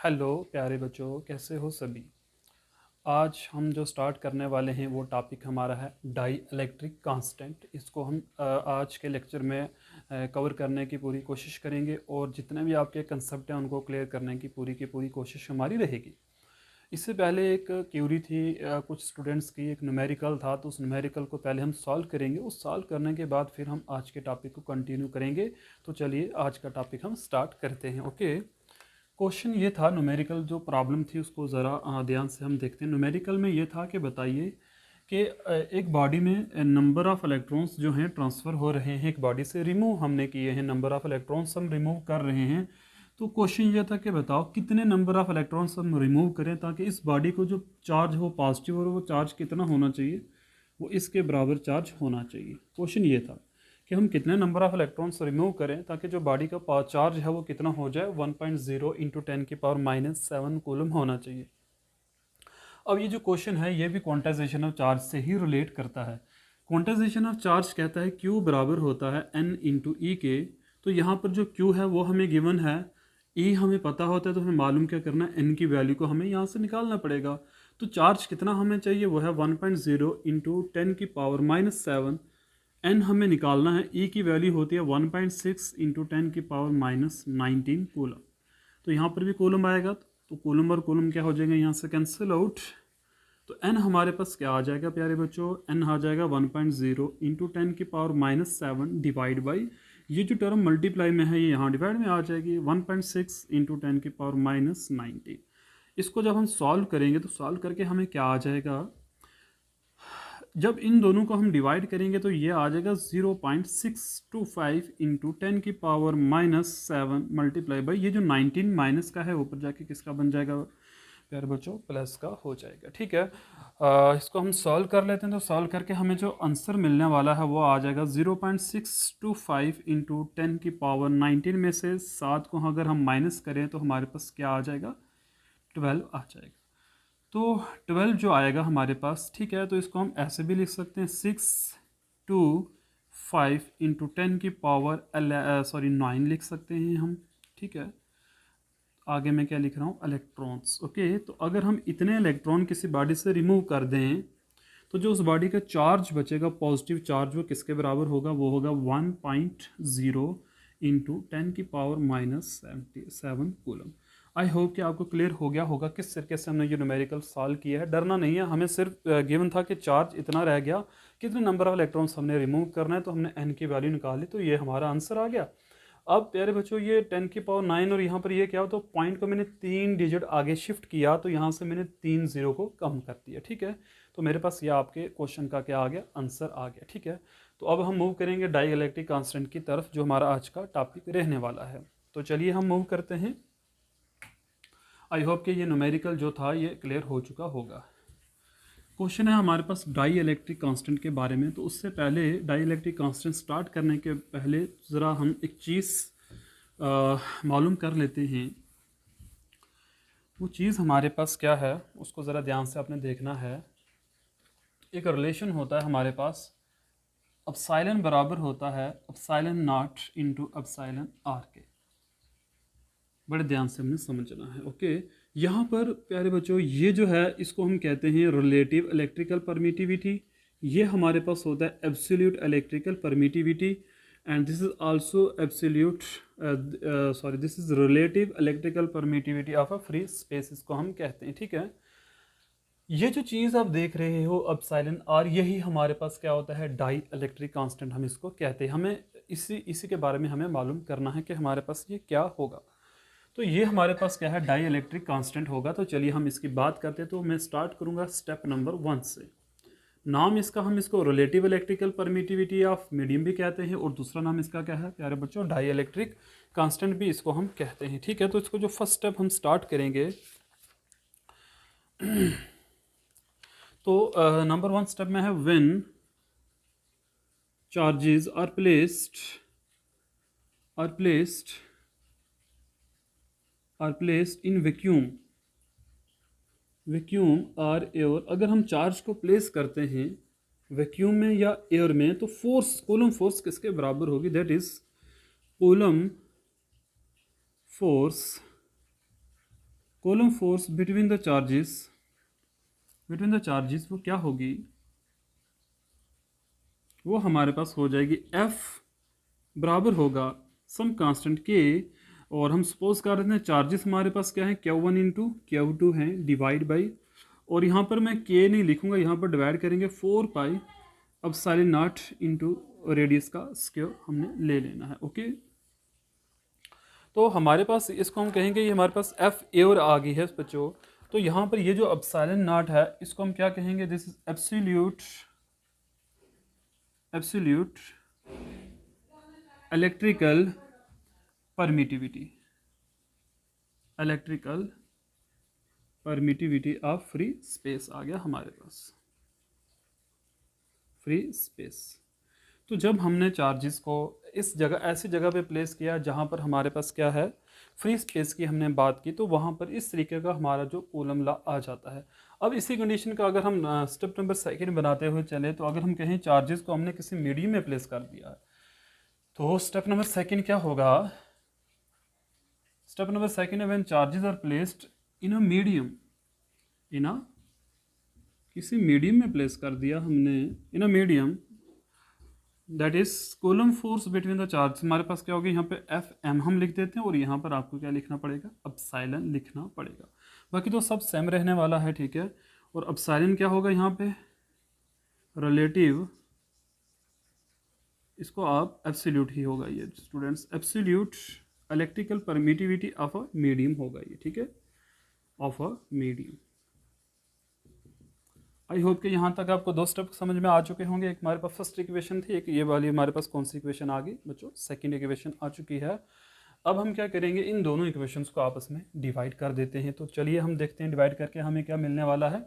Hello प्यारे बच्चों, कैसे हो सभी। आज हम जो स्टार्ट करने वाले हैं वो टॉपिक हमारा है डाई इलेक्ट्रिक कांस्टेंट। इसको हम आज के लेक्चर में कवर करने की पूरी कोशिश करेंगे और जितने भी आपके कंसेप्ट हैं उनको क्लियर करने की पूरी कोशिश हमारी रहेगी। इससे पहले एक क्यूरी थी कुछ स्टूडेंट्स की, एक न्यूमेरिकल था, तो उस न्यूमेरिकल को पहले हम सॉल्व करेंगे। उस सॉल्व करने के बाद फिर हम आज के टॉपिक को कंटिन्यू करेंगे। तो चलिए आज का टॉपिक हम स्टार्ट करते हैं। ओके, क्वेश्चन ये था, न्यूमेरिकल जो प्रॉब्लम थी उसको ज़रा ध्यान से हम देखते हैं। न्यूमेरिकल में ये था कि बताइए कि एक बॉडी में नंबर ऑफ़ इलेक्ट्रॉन्स जो हैं ट्रांसफ़र हो रहे हैं, एक बॉडी से रिमूव हमने किए हैं, नंबर ऑफ़ इलेक्ट्रॉन्स हम रिमूव कर रहे हैं। तो क्वेश्चन ये था कि बताओ कितने नंबर ऑफ़ इलेक्ट्रॉन्स हम रिमूव करें ताकि इस बॉडी को जो चार्ज हो पॉजिटिव, और वो चार्ज कितना होना चाहिए, वो इसके बराबर चार्ज होना चाहिए। क्वेश्चन ये था कि हम कितने नंबर ऑफ़ इलेक्ट्रॉन्स रिमूव करें ताकि जो बॉडी का चार्ज है वो कितना हो जाए, 1.0 इंटू 10⁻⁻7 कूलम होना चाहिए। अब ये जो क्वेश्चन है ये भी क्वांटाइजेशन ऑफ चार्ज से ही रिलेट करता है। क्वांटाइजेशन ऑफ चार्ज कहता है Q बराबर होता है N इंटू ई के। तो यहाँ पर जो Q है वो हमें गिवन है, E हमें पता होता है, तो हमें मालूम क्या करना है, N की वैल्यू को हमें यहाँ से निकालना पड़ेगा। तो चार्ज कितना हमें चाहिए, वो है 1.0 इंटू 10⁻⁻7। N हमें निकालना है, E की वैल्यू होती है 1.6 इंटू 10⁻⁻19 कूलम। तो यहाँ पर भी कूलम आएगा, तो कूलम और कूलम क्या हो जाएंगे, यहाँ से कैंसिल आउट। तो n हमारे पास क्या आ जाएगा प्यारे बच्चों, n आ जाएगा 1.0 इंटू 10⁻⁻7 डिवाइड बाई, ये जो टर्म मल्टीप्लाई में है ये यहाँ डिवाइड में आ जाएगी, 1.6 इंटू 10⁻⁻19। इसको जब हम सॉल्व करेंगे तो सॉल्व करके हमें क्या आ जाएगा, जब इन दोनों को हम डिवाइड करेंगे तो ये आ जाएगा 0.625 इंटू 10⁻⁻7 मल्टीप्लाई बाई, ये जो 19 माइनस का है ऊपर जाके किसका बन जाएगा प्यारे बच्चों, प्लस का हो जाएगा। ठीक है, इसको हम सॉल्व कर लेते हैं। तो सॉल्व करके हमें जो आंसर मिलने वाला है वो आ जाएगा 0.625 इंटू 10⁻19 में से 7 को अगर हम माइनस करें तो हमारे पास क्या आ जाएगा, 12 आ जाएगा। तो 12 जो आएगा हमारे पास, ठीक है, तो इसको हम ऐसे भी लिख सकते हैं 625 इंटू 10⁻9 लिख सकते हैं हम। ठीक है, आगे मैं क्या लिख रहा हूँ, इलेक्ट्रॉन्स। ओके, तो अगर हम इतने इलेक्ट्रॉन किसी बॉडी से रिमूव कर दें तो जो उस बॉडी का चार्ज बचेगा, पॉजिटिव चार्ज, वो किसके बराबर होगा, वो होगा 1.0 इंटू 10⁻⁻7 कूलम। आई होप कि आपको क्लियर हो गया होगा किस तरीके से हमने ये न्यूमेरिकल सॉल्व किया है। डरना नहीं है, हमें सिर्फ गिवन था कि चार्ज इतना रह गया, कितने नंबर ऑफ इलेक्ट्रॉन्स हमने रिमूव करना है, तो हमने n की वैल्यू निकाली, तो ये हमारा आंसर आ गया। अब प्यारे बच्चों ये 10⁻9 और यहाँ पर ये क्या हो, तो पॉइंट को मैंने 3 डिजिट आगे शिफ्ट किया, तो यहाँ से मैंने 3 0 को कम कर दिया। ठीक है, तो मेरे पास ये आपके क्वेश्चन का क्या आ गया, आंसर आ गया। ठीक है, तो अब हम मूव करेंगे डाई इलेक्ट्रिक कांस्टेंट की तरफ, जो हमारा आज का टॉपिक रहने वाला है। तो चलिए हम मूव करते हैं। आई होप कि ये न्यूमेरिकल जो था ये क्लियर हो चुका होगा। क्वेश्चन है हमारे पास डाई इलेक्ट्रिक कांस्टेंट के बारे में। तो उससे पहले डाई इलेक्ट्रिक कांस्टेंट स्टार्ट करने के पहले ज़रा हम एक चीज़ मालूम कर लेते हैं। वो चीज़ हमारे पास क्या है उसको ज़रा ध्यान से आपने देखना है। एक रिलेशन होता है हमारे पास, एप्सिलॉन बराबर होता है epsilon nought into epsilon r के। बड़े ध्यान से हमने समझना है। ओके, यहाँ पर प्यारे बच्चों ये जो है इसको हम कहते हैं रिलेटिव इलेक्ट्रिकल परमिटिविटी। ये हमारे पास होता है absolute electrical permittivity, and this is also absolute this is relative electrical permittivity of a free space, इसको हम कहते हैं। ठीक है, ये जो चीज़ आप देख रहे हो एप्सिलॉन आर, यही हमारे पास क्या होता है, डाई इलेक्ट्रिक कांस्टेंट हम इसको कहते हैं। हमें इसी के बारे में हमें मालूम करना है कि हमारे पास ये क्या होगा। तो ये हमारे पास क्या है, डाई इलेक्ट्रिक कांस्टेंट होगा। तो चलिए हम इसकी बात करते हैं। तो मैं स्टार्ट करूंगा स्टेप नंबर 1 से। नाम इसका, हम इसको relative electrical permittivity of medium भी कहते हैं, और दूसरा नाम इसका क्या है प्यारे बच्चों, डाई इलेक्ट्रिक कांस्टेंट भी इसको हम कहते हैं। ठीक है, तो इसको जो फर्स्ट स्टेप हम स्टार्ट करेंगे तो नंबर 1 स्टेप में है when charges are placed in vacuum और एयर। अगर हम चार्ज को प्लेस करते हैं वैक्यूम में या एयर में, तो फोर्स, कूलम फोर्स किसके बराबर होगी, that is Coulomb force between the charges वो क्या होगी, वो हमारे पास हो जाएगी F बराबर होगा सम कांस्टेंट के, और हम सपोज कर रहे हैं चार्जेस हमारे पास क्या है, Q1 इंटू Q2 हैं डिवाइड बाई, और यहाँ पर मैं K नहीं लिखूंगा, यहाँ पर डिवाइड करेंगे 4 pi epsilon nought into radius का स्क्वायर हमने ले लेना है। ओके, तो हमारे पास इसको हम कहेंगे ये हमारे पास एफ ए और आ गई है बच्चों। तो यहाँ पर ये जो एप्सिलॉन नॉट है इसको हम क्या कहेंगे, this is absolute electrical permittivity of free space आ गया हमारे पास, फ्री स्पेस। तो जब हमने चार्जेस को इस जगह ऐसी जगह पे प्लेस किया जहाँ पर हमारे पास क्या है, फ्री स्पेस की हमने बात की, तो वहाँ पर इस तरीके का हमारा जो कूलम लॉ आ जाता है। अब इसी कंडीशन का अगर हम स्टेप नंबर सेकंड बनाते हुए चले, तो अगर हम कहें चार्जेस को हमने किसी मीडियम में प्लेस कर दिया है, तो स्टेप नंबर सेकंड क्या होगा, step number second when charges are placed in a medium, किसी मीडियम में प्लेस कर दिया हमने, in a medium that is Coulomb force between the charge, हमारे पास क्या होगी यहाँ पे एफ एम हम लिख देते हैं, और यहाँ पर आपको क्या लिखना पड़ेगा, एप्सिलॉन लिखना पड़ेगा। बाकी तो सब सेम रहने वाला है, ठीक है। और एप्सिलॉन क्या होगा यहाँ पे, रिलेटिव, इसको आप एब्सोल्यूट ही होगा ये students, absolute electrical permittivity of a medium होगा ये, ठीक है, of a medium. I hope कि यहाँ तक आपको दो स्टेप समझ में आ चुके होंगे। एक हमारे पास फर्स्ट इक्वेशन थी, एक ये वाली हमारे पास कौन सी इक्वेशन आ गई बच्चों, सेकंड इक्वेशन आ चुकी है। अब हम क्या करेंगे, इन दोनों इक्वेशंस को आपस में डिवाइड कर देते हैं। तो चलिए हम देखते हैं डिवाइड करके हमें क्या मिलने वाला है।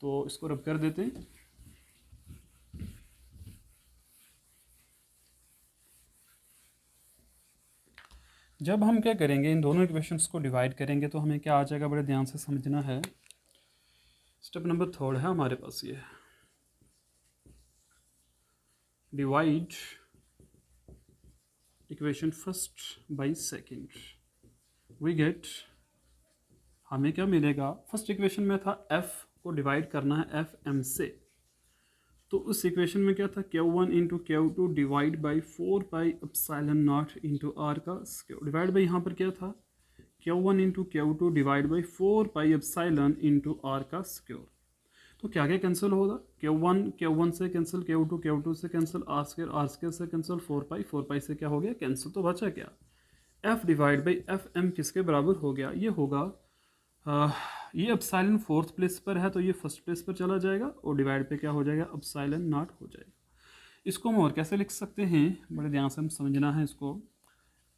तो इसको रब कर देते हैं। जब हम क्या करेंगे, इन दोनों इक्वेशंस को डिवाइड करेंगे, तो हमें क्या आ जाएगा, बड़े ध्यान से समझना है। स्टेप नंबर थर्ड है हमारे पास ये, divide equation first by second, we get, हमें क्या मिलेगा, फर्स्ट इक्वेशन में था f को डिवाइड करना है एफ एम से, तो उस इक्वेशन में क्या था, Q1 into Q2 divide by 4 pi epsilon nought into r का स्क्वायर, डिवाइड बाई यहाँ पर क्या था, Q1 into Q2 divide by 4 pi epsilon into r का स्क्वायर। तो क्या क्या कैंसिल होगा, Q1 से कैंसिल, Q2 से कैंसिल, आर स्क्वायर से कैंसिल, 4 पाई से क्या हो गया कैंसिल, तो बचा क्या, f divide by F M किसके बराबर हो गया, ये होगा ये एप्सिलॉन फोर्थ प्लेस पर है, तो ये फर्स्ट प्लेस पर चला जाएगा, और डिवाइड पे क्या हो जाएगा, एप्सिलॉन नॉट हो जाएगा। इसको हम और कैसे लिख सकते हैं, बड़े ध्यान से हम समझना है इसको,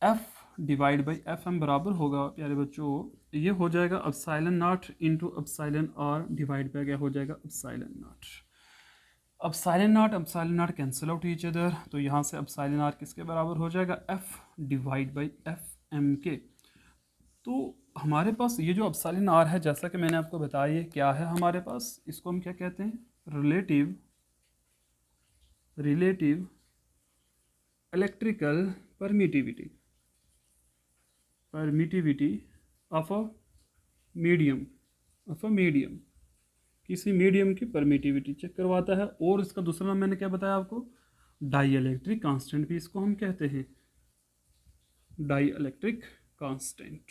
f divide by F M बराबर होगा प्यारे बच्चों, ये हो जाएगा epsilon nought into epsilon r divide by क्या हो जाएगा, epsilon nought. Epsilon nought cancel out each other, तो यहाँ से एप्सिलॉन आर किसके बराबर हो जाएगा, f divide by F M के। तो हमारे पास ये जो एप्सिलॉन आर है, जैसा कि मैंने आपको बताया, ये क्या है हमारे पास, इसको हम क्या कहते हैं, relative electrical permittivity of a medium, किसी मीडियम की परमिटिविटी चेक करवाता है। और इसका दूसरा नाम मैंने क्या बताया आपको, डाई इलेक्ट्रिक कांस्टेंट भी इसको हम कहते हैं, dielectric constant.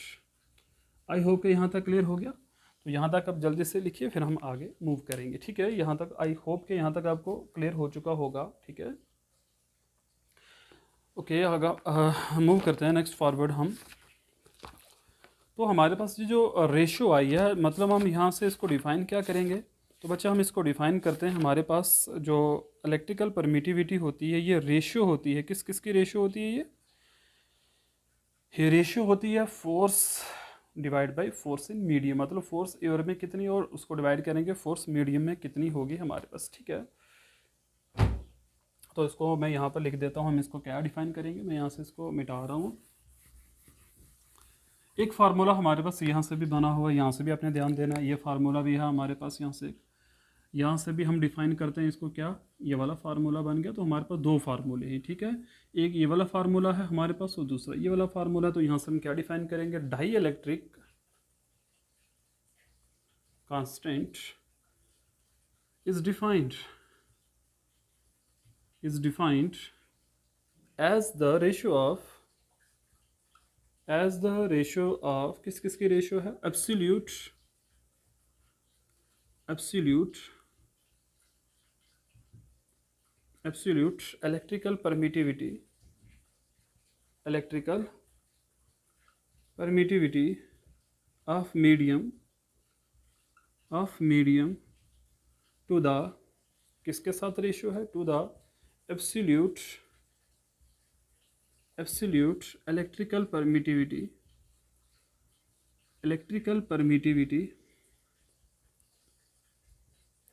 I hope कि यहाँ तक क्लियर हो गया। तो यहाँ तक आप जल्दी से लिखिए, फिर हम आगे मूव करेंगे, ठीक है। यहाँ तक आई होप कि यहाँ तक आपको क्लियर हो चुका होगा, ठीक है। ओके, आगे मूव करते हैं नेक्स्ट फॉरवर्ड हम। तो हमारे पास ये जो रेशियो आई है, मतलब हम यहाँ से इसको डिफ़ाइन क्या करेंगे, तो बच्चा हम इसको डिफ़ाइन करते हैं। हमारे पास जो इलेक्ट्रिकल परमिटिविटी होती है, ये रेशियो होती है, किस किस की रेशियो होती है, ये रेशियो होती है force divide by force in medium, मतलब फोर्स एयर में कितनी और उसको डिवाइड करेंगे फोर्स मीडियम में कितनी होगी हमारे पास, ठीक है। तो इसको मैं यहाँ पर लिख देता हूँ, हम इसको क्या डिफाइन करेंगे, मैं यहाँ से इसको मिटा रहा हूँ। एक फार्मूला हमारे पास यहाँ से भी बना हुआ है, यहाँ से भी आपने ध्यान देना है, ये फार्मूला भी है हमारे पास, यहाँ से भी हम डिफ़ाइन करते हैं इसको, क्या ये वाला फार्मूला बन गया। तो हमारे पास दो फार्मूले हैं, ठीक है, एक ये वाला फार्मूला है हमारे पास और दूसरा ये वाला फार्मूला। तो यहाँ से हम क्या डिफ़ाइन करेंगे, dielectric constant is defined as the ratio of किस किस की रेशियो है, absolute electrical permittivity of medium to the, किसके साथ रेशियो है, to the absolute electrical permittivity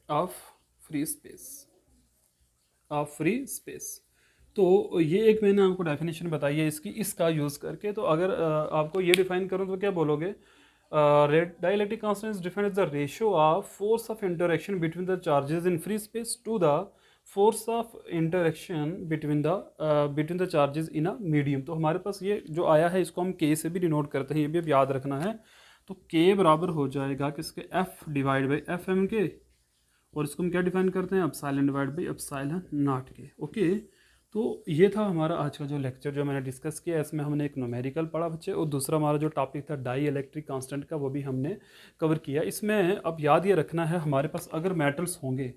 of free space। तो ये एक मैंने आपको डेफिनेशन बताई है इसकी, इसका यूज़ करके। तो अगर आपको ये डिफाइन करूँ तो क्या बोलोगे, dielectric constant is defined as the ratio of force of interaction between the charges in free space to the force of interaction between the charges in a medium. तो हमारे पास ये जो आया है इसको हम के से भी डिनोट करते हैं, ये भी अब याद रखना है। तो के बराबर हो जाएगा किसके, F divide by F M के, और इसको हम क्या डिफाइन करते हैं, epsilon divide by epsilon nought के। ओके, तो ये था हमारा आज का जो लेक्चर जो मैंने डिस्कस किया। इसमें हमने एक न्यूमेरिकल पढ़ा बच्चे, और दूसरा हमारा जो टॉपिक था डाई इलेक्ट्रिक कांस्टेंट का, वो भी हमने कवर किया। इसमें अब याद ये रखना है, हमारे पास अगर मेटल्स होंगे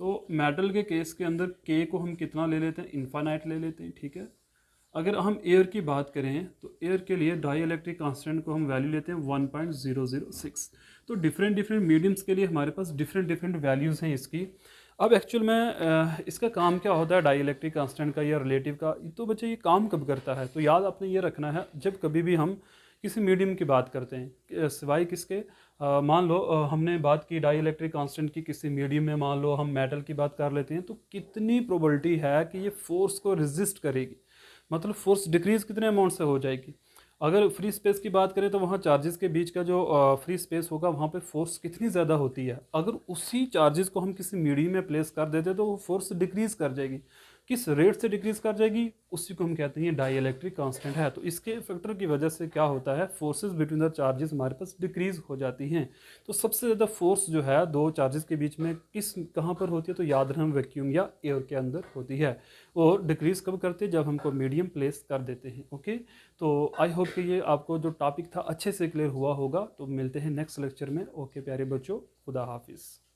तो मेटल के केस के अंदर के को हम कितना ले लेते हैं, इन्फानाइट ले लेते हैं, ठीक है। अगर हम एयर की बात करें तो एयर के लिए डाई इलेक्ट्रिक कांस्टेंट को हम वैल्यू लेते हैं 1.006। तो डिफरेंट मीडियम्स के लिए हमारे पास डिफरेंट वैल्यूज़ हैं इसकी। अब एक्चुअल में इसका काम क्या होता है डाई इलेक्ट्रिक कांस्टेंट का या रिलेटिव का, तो बच्चे ये काम कब करता है, तो याद आपने ये रखना है, जब कभी भी हम किसी मीडियम की बात करते हैं, सिवाय किसके, मान लो हमने बात की डाई इलेक्ट्रिक कांस्टेंट की किसी मीडियम में, मान लो हम मेटल की बात कर लेते हैं, तो कितनी प्रोबेबिलिटी है कि ये फोर्स को रेजिस्ट करेगी, मतलब फोर्स डिक्रीज कितने अमाउंट से हो जाएगी। अगर फ्री स्पेस की बात करें तो वहाँ चार्जेस के बीच का जो फ्री स्पेस होगा वहाँ पे फोर्स कितनी ज़्यादा होती है। अगर उसी चार्जेस को हम किसी मीडियम में प्लेस कर देते तो वो फोर्स डिक्रीज कर जाएगी। किस रेट से डिक्रीज कर जाएगी, उसी को हम कहते हैं डाई इलेक्ट्रिक कांस्टेंट है। तो इसके फैक्टर की वजह से क्या होता है, फोर्सेस बिटवीन द चार्जेस हमारे पास डिक्रीज हो जाती हैं। तो सबसे ज़्यादा फोर्स जो है दो चार्जेस के बीच में कहाँ पर होती है, तो याद रखें वैक्यूम या एयर के अंदर होती है। और डिक्रीज कब करते हैं, जब हमको मीडियम प्लेस कर देते हैं। ओके, तो आई होप कि ये आपको जो टॉपिक था अच्छे से क्लियर हुआ होगा। तो मिलते हैं नेक्स्ट लेक्चर में। ओके प्यारे बच्चों, खुदा हाफिज़।